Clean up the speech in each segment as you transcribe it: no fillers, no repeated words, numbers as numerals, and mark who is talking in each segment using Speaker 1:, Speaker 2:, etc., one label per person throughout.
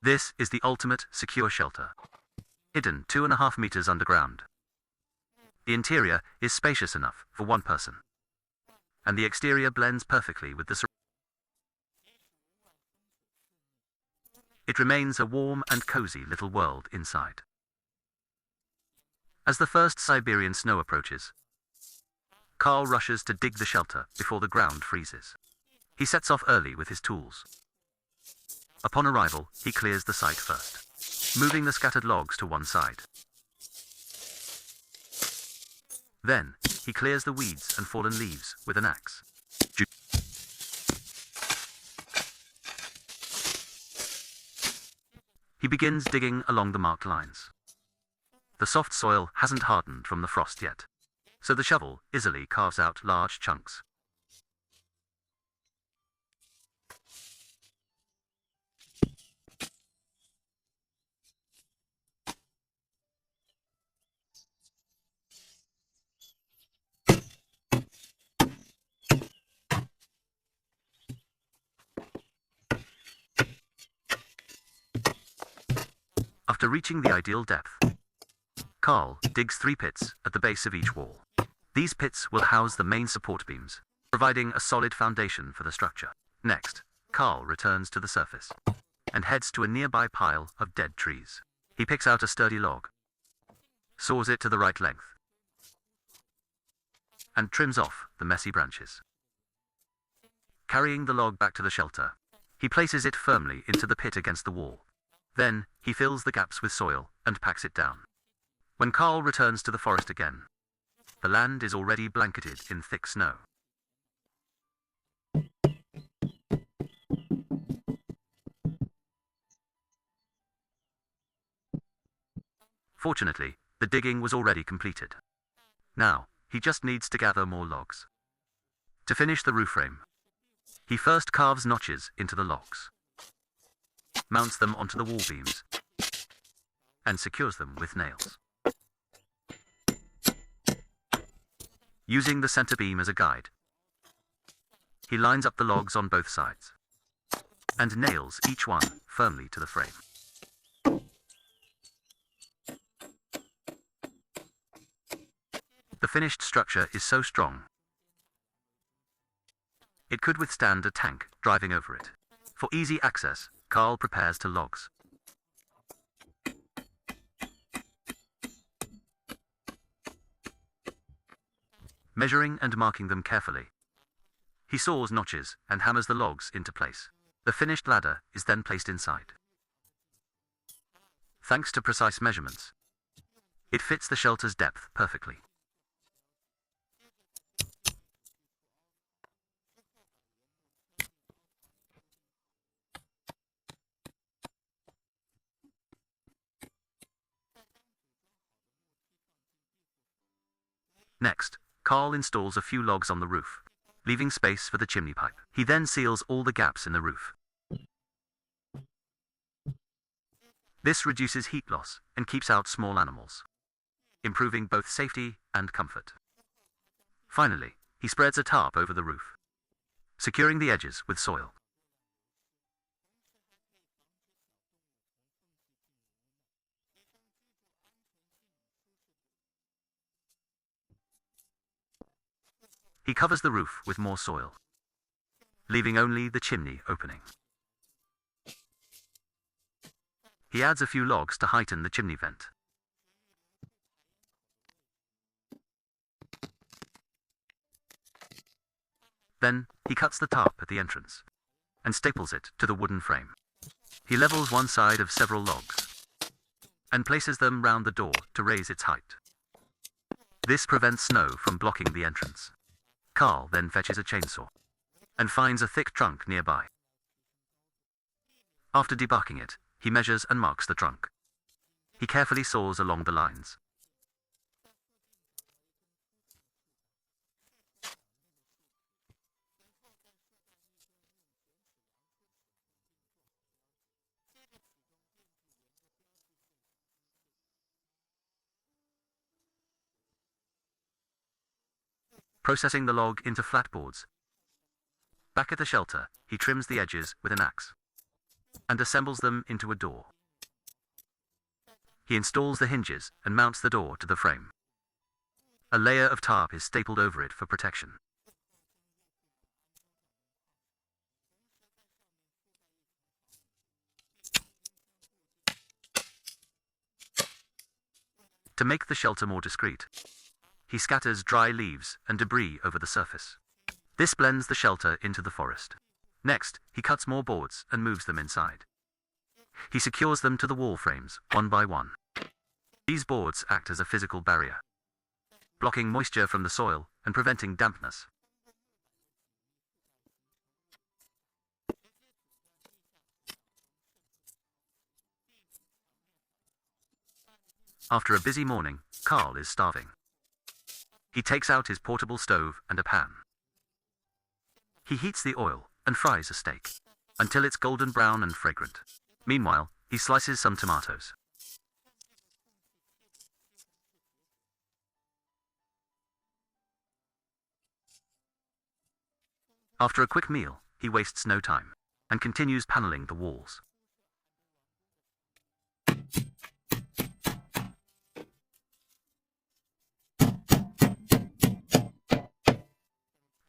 Speaker 1: This is the ultimate secure shelter, hidden 2.5 meters underground. The interior is spacious enough for one person, and the exterior blends perfectly with the surroundings. It remains a warm and cozy little world inside. As the first Siberian snow approaches, Carl rushes to dig the shelter before the ground freezes. He sets off early with his tools. Upon arrival, he clears the site first, moving the scattered logs to one side. Then, he clears the weeds and fallen leaves with an axe. He begins digging along the marked lines. The soft soil hasn't hardened from the frost yet, so the shovel easily carves out large chunks. After reaching the ideal depth, Carl digs 3 pits at the base of each wall. These pits will house the main support beams, providing a solid foundation for the structure. Next, Carl returns to the surface and heads to a nearby pile of dead trees. He picks out a sturdy log, saws it to the right length, and trims off the messy branches. Carrying the log back to the shelter, he places it firmly into the pit against the wall. Then, he fills the gaps with soil and packs it down. When Carl returns to the forest again, the land is already blanketed in thick snow. Fortunately, the digging was already completed. Now, he just needs to gather more logs. To finish the roof frame, he first carves notches into the logs, mounts them onto the wall beams, and secures them with nails. Using the center beam as a guide, he lines up the logs on both sides and nails each one firmly to the frame. The finished structure is so strong, it could withstand a tank driving over it. For easy access, Carl prepares to logs. Measuring and marking them carefully, he saws notches and hammers the logs into place. The finished ladder is then placed inside. Thanks to precise measurements, it fits the shelter's depth perfectly. Next, Carl installs a few logs on the roof, leaving space for the chimney pipe. He then seals all the gaps in the roof. This reduces heat loss and keeps out small animals, improving both safety and comfort. Finally, he spreads a tarp over the roof, securing the edges with soil. He covers the roof with more soil, leaving only the chimney opening. He adds a few logs to heighten the chimney vent. Then, he cuts the tarp at the entrance and staples it to the wooden frame. He levels one side of several logs and places them round the door to raise its height. This prevents snow from blocking the entrance. Carl then fetches a chainsaw and finds a thick trunk nearby. After debarking it, he measures and marks the trunk. He carefully saws along the lines. Processing the log into flat boards. Back at the shelter, he trims the edges with an axe. and assembles them into a door. He installs the hinges and mounts the door to the frame. A layer of tarp is stapled over it for protection. To make the shelter more discreet, he scatters dry leaves and debris over the surface. This blends the shelter into the forest. Next, he cuts more boards and moves them inside. He secures them to the wall frames, one by one. These boards act as a physical barrier, blocking moisture from the soil and preventing dampness. After a busy morning, Carl is starving. He takes out his portable stove and a pan. He heats the oil and fries a steak until it's golden brown and fragrant. Meanwhile, he slices some tomatoes. After a quick meal, he wastes no time and continues paneling the walls.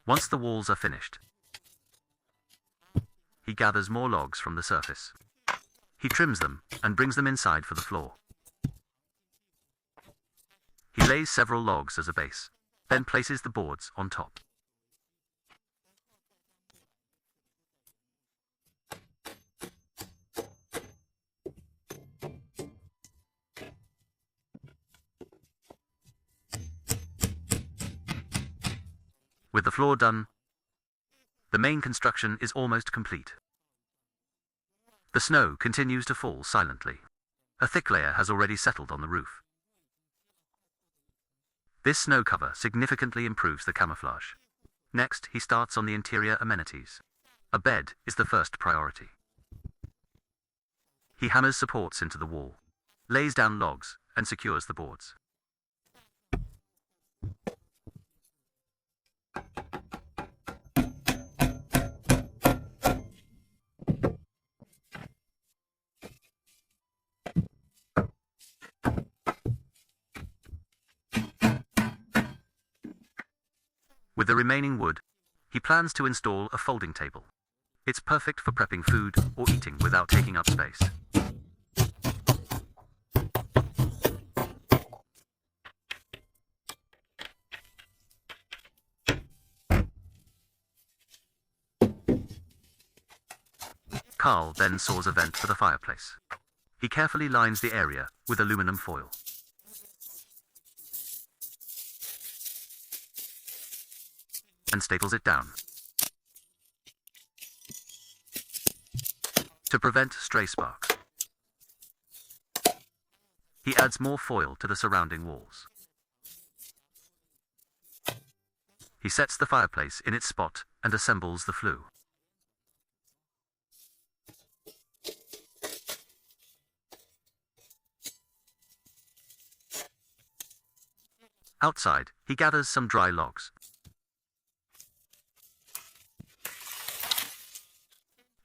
Speaker 1: Once the walls are finished, he gathers more logs from the surface. He trims them and brings them inside for the floor. He lays several logs as a base, then places the boards on top. With the floor done, the main construction is almost complete. The snow continues to fall silently. A thick layer has already settled on the roof. This snow cover significantly improves the camouflage. Next, he starts on the interior amenities. A bed is the first priority. He hammers supports into the wall, lays down logs, and secures the boards. With the remaining wood, he plans to install a folding table. It's perfect for prepping food or eating without taking up space. Carl then saws a vent for the fireplace. He carefully lines the area with aluminum foil. And staples it down to prevent stray sparks. He adds more foil to the surrounding walls. He sets the fireplace in its spot and assembles the flue. Outside, he gathers some dry logs,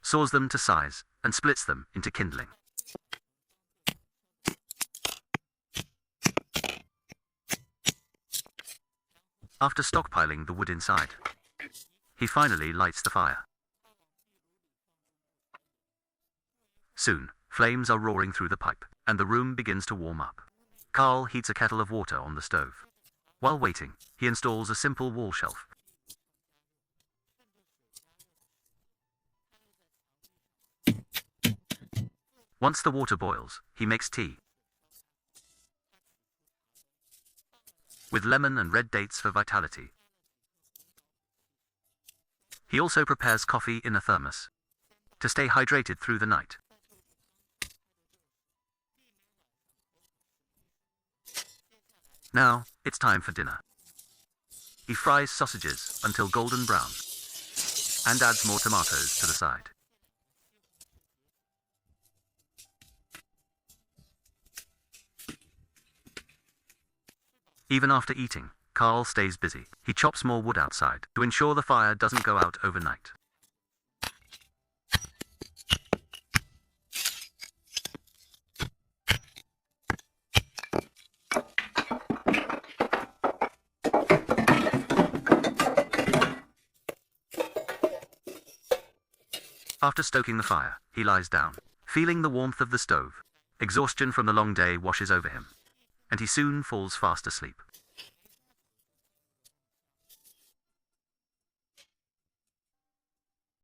Speaker 1: saws them to size, and splits them into kindling. After stockpiling the wood inside, he finally lights the fire. Soon, flames are roaring through the pipe, and the room begins to warm up. Carl heats a kettle of water on the stove. While waiting, he installs a simple wall shelf. Once the water boils, he makes tea with lemon and red dates for vitality. He also prepares coffee in a thermos to stay hydrated through the night. Now, it's time for dinner. He fries sausages until golden brown and adds more tomatoes to the side. Even after eating, Carl stays busy. He chops more wood outside to ensure the fire doesn't go out overnight. After stoking the fire, he lies down, feeling the warmth of the stove. Exhaustion from the long day washes over him, and he soon falls fast asleep.